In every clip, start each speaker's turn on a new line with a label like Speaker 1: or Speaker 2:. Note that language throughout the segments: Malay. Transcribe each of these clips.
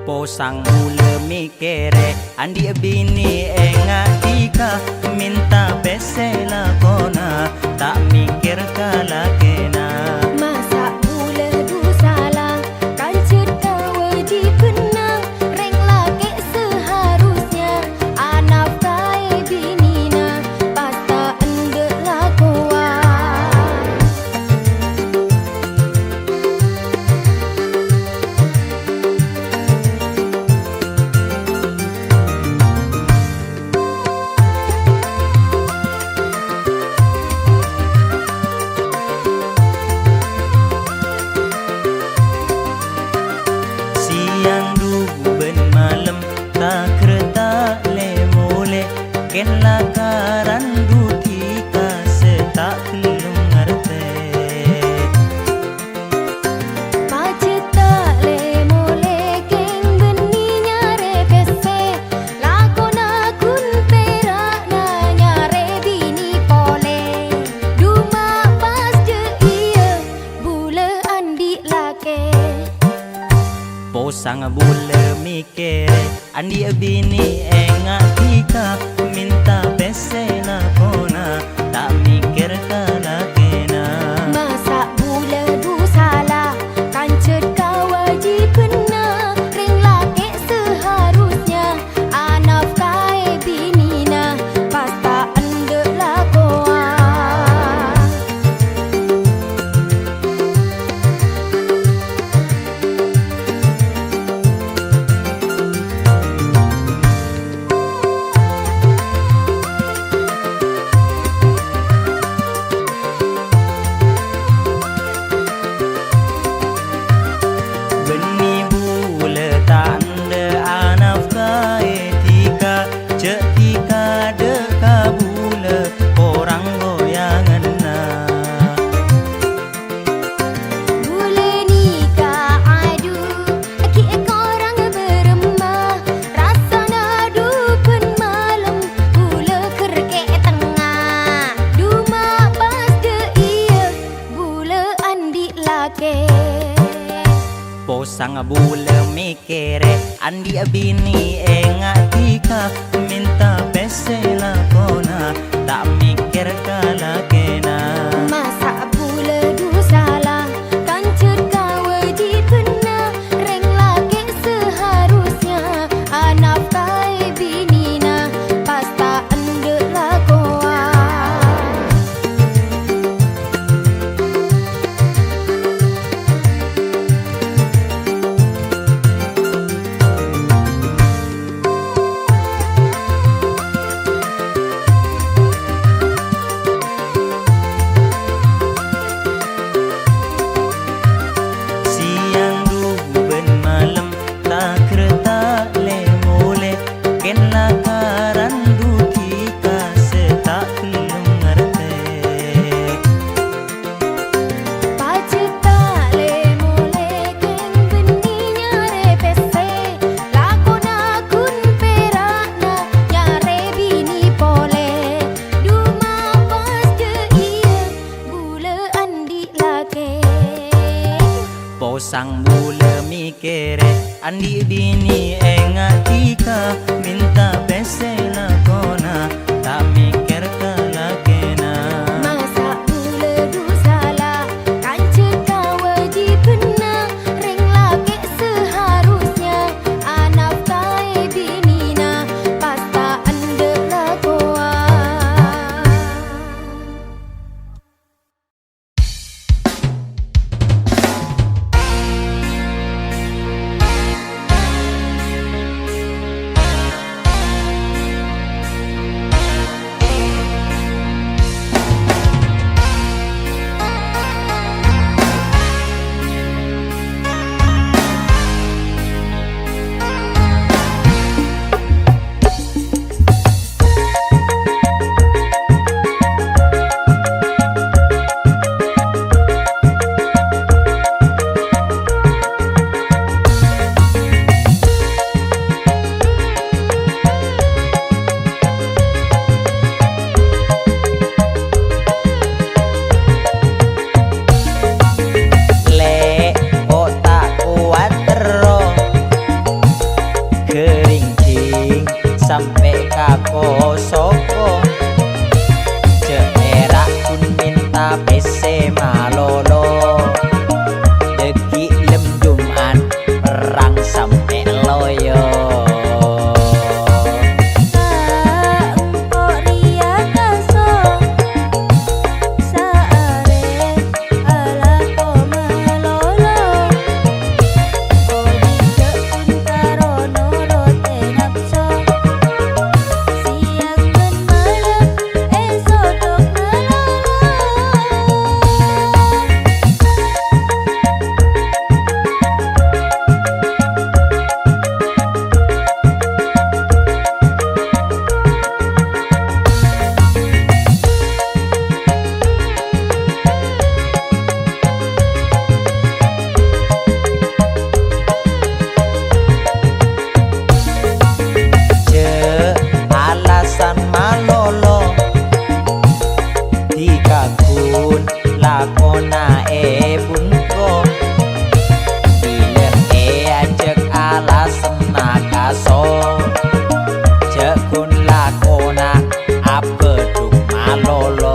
Speaker 1: Posang mula mikere andi bini enga tika minta besela kona tak mikir kala kena.
Speaker 2: Masa mula du salah kan cerita wajib kenang reng laki seharusnya anak kai binina pasta ende lakoa.
Speaker 1: Ken lakaran dutika setak kelung ngarte.
Speaker 2: Pacita le mole keng beni nyare pese lakona kun perak na nyare bini pole duma pas je iya bule andi lake.
Speaker 1: Posang bule mikere andi bini enga tika minta besela kona tak mikir kala kena.
Speaker 2: Masa bula du salah kan cerita wajib kena ring laki seharusnya anak kai binina pasta ende lakoa.
Speaker 1: Posang bule mikere andi bini enga tika minta besela kona tak mikir kala kena.
Speaker 2: Masa bula du salah kan cerita wajib kena reng laki seharusnya anak kai binina pasta ende lakoa.
Speaker 1: Posang bule mikere andi bini enga tika minta besela kona tak mikir kala kena.
Speaker 2: Masa bula du salah kan cerita wajib kena reng laki seharusnya anak kai binina pasta ende lakoa.
Speaker 1: minta pese malolo. Deki lem Jumat perang sampai loyo. Lakona bunko Bila ajak alasan nakaso Jekun lakona apa duk malolo.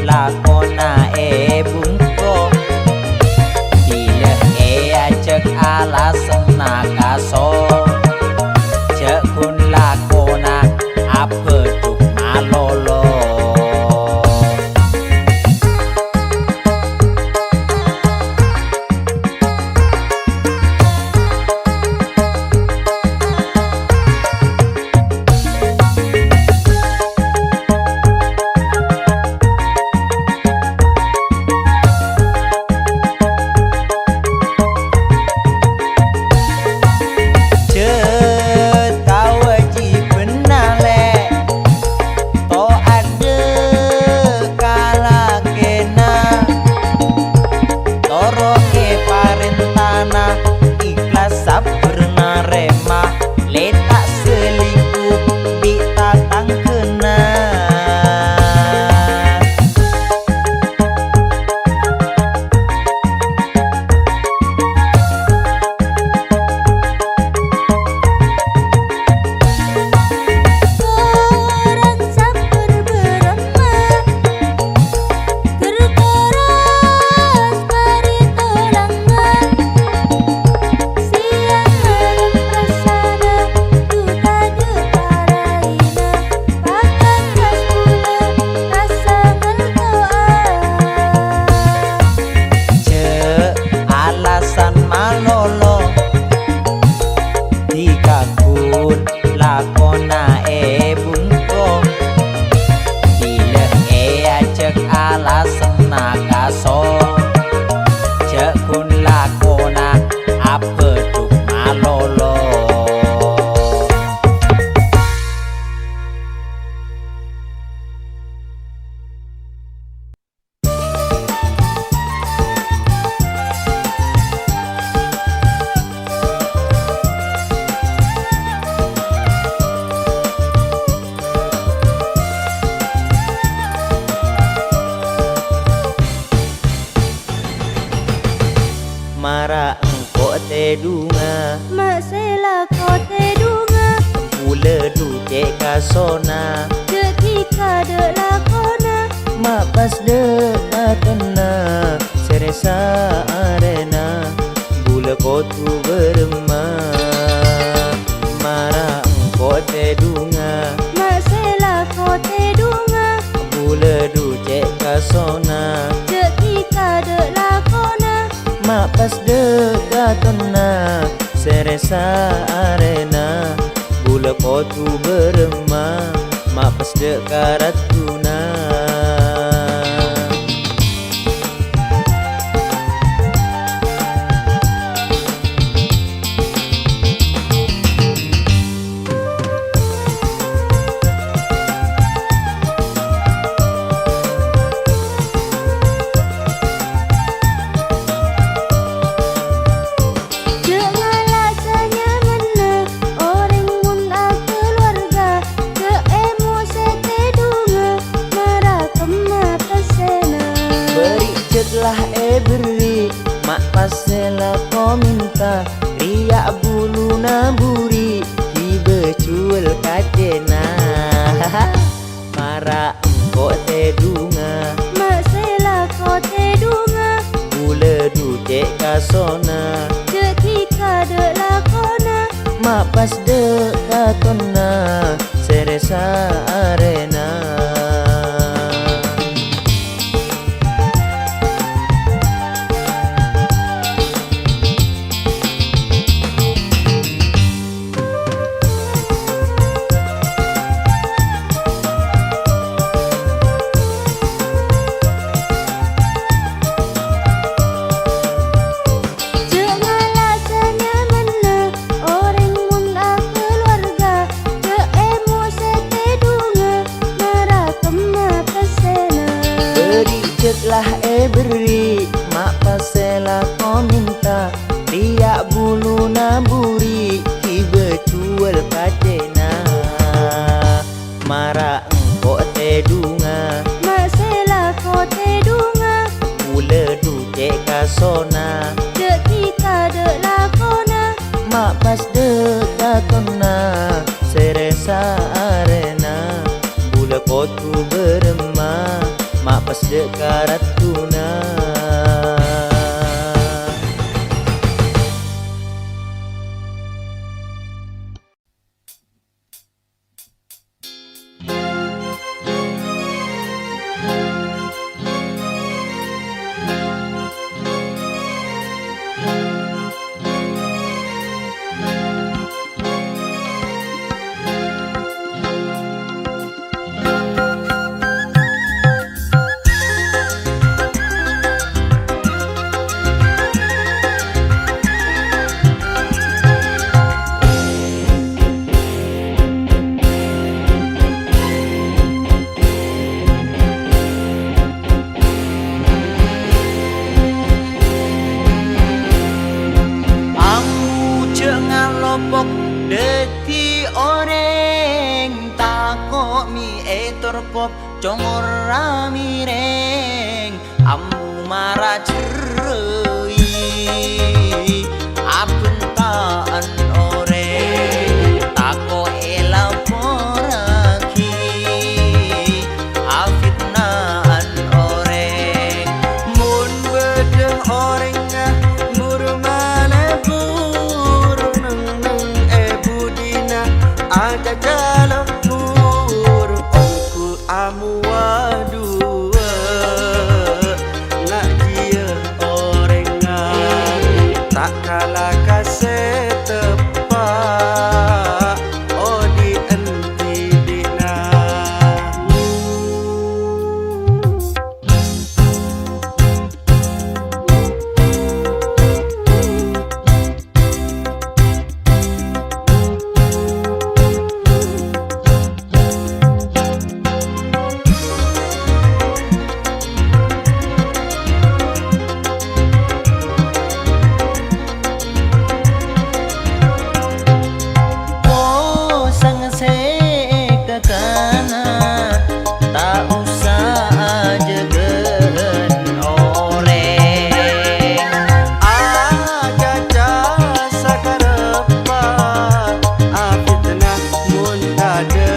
Speaker 1: Lakona bunko Bila ajak alasan nakaso Jekun lakona apa duk malolo. cek kasona
Speaker 2: Ketika de lakona
Speaker 1: mak pas de katena seresa arena bula kotu berema marah engkau tedunga
Speaker 2: Masela kote dunga
Speaker 1: bula du cek kasona
Speaker 2: Ketika de lakona
Speaker 1: mak pas de katena seresa arena bula kotu berema mak pas de karatuna
Speaker 2: Dengan rasanya mana orang mula keluarga ke emosi tedunga marah kema pesena
Speaker 1: beri ceklah beri mak pasela kau minta riak bulu naburi tiba cuel katena marah engkau tedunga
Speaker 2: Masela kote dunga
Speaker 1: bula du cek kasona
Speaker 2: Ketika de lakona
Speaker 1: mak pas de katona seresa arena
Speaker 2: Dengan rasanya mana orang mula keluarga ke emosi tedunga marah kema pesena
Speaker 1: beri ceklah beri mak pasela kau minta riak bulu naburi tiba cuel katena marah engkau tedunga
Speaker 2: Masela kote dunga
Speaker 1: bula du cek kasona
Speaker 2: Ketika de lakona
Speaker 1: mak pas de katona seresa arena bula kotu berema mak pas de karatuna lopok deti oreng tako mi torpop congor ramireng ammu mara cerei apuntaan oreng tako elaporaki afitnaan oreng mun bede oreng ada dalam mur ongku amu dua nak dia orengan tak kalah kasih tepat oh di enti dina ada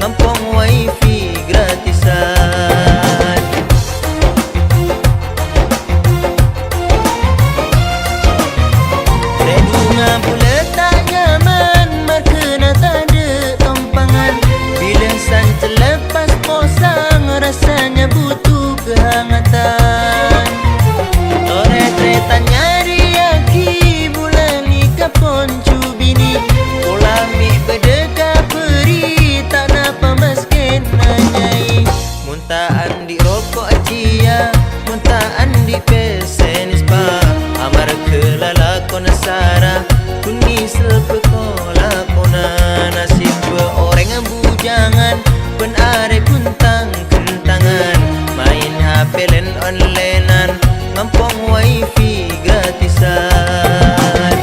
Speaker 3: ngampong wifi gratisan. Redunga pula tak nyaman, markena tak ada tompangan. Bila san terlepas posang, rasanya butuh kehangatan. Tore-tretan nyari aki, bulan ni kapon cubini. Polamik berdeka peri, tak napa maskin nanyai. Muntaan di rokok cia, muntaan di pesen ispa. Amar kelala kona sara, kuni sepekola kona. Nasib orang bujangan, pen are kuntang kentangan. Main HP len onlinean, ngampong wifi gratisan.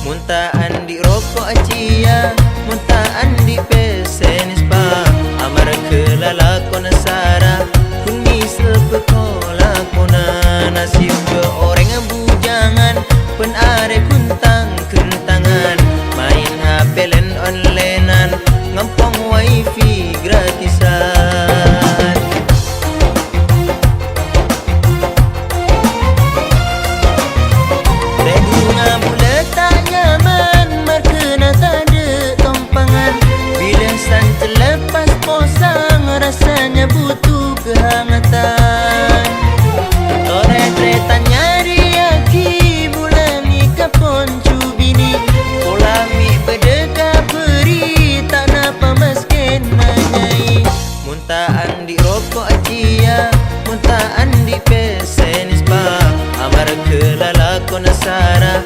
Speaker 3: Muntaan di rokok cia, muntaan di pesen ispa. Amar kelala kona sara, kuni sepekola kona. Nasib orang bujangan, pen are kuntang kentangan. Main HP len onlinean, ngampong wifi gratisan. Redunga pula tak nyaman, markena tak ada tompangan. Bila san terlepas posang, rasanya butuh kehangatan. Tore-tretan nyari aki, bulan ni kapon cubini. Polamik berdeka peri, tak napa maskin nanyai. Muntaan di rokok cia, muntaan di pesen ispa. Amar kelala kona sara,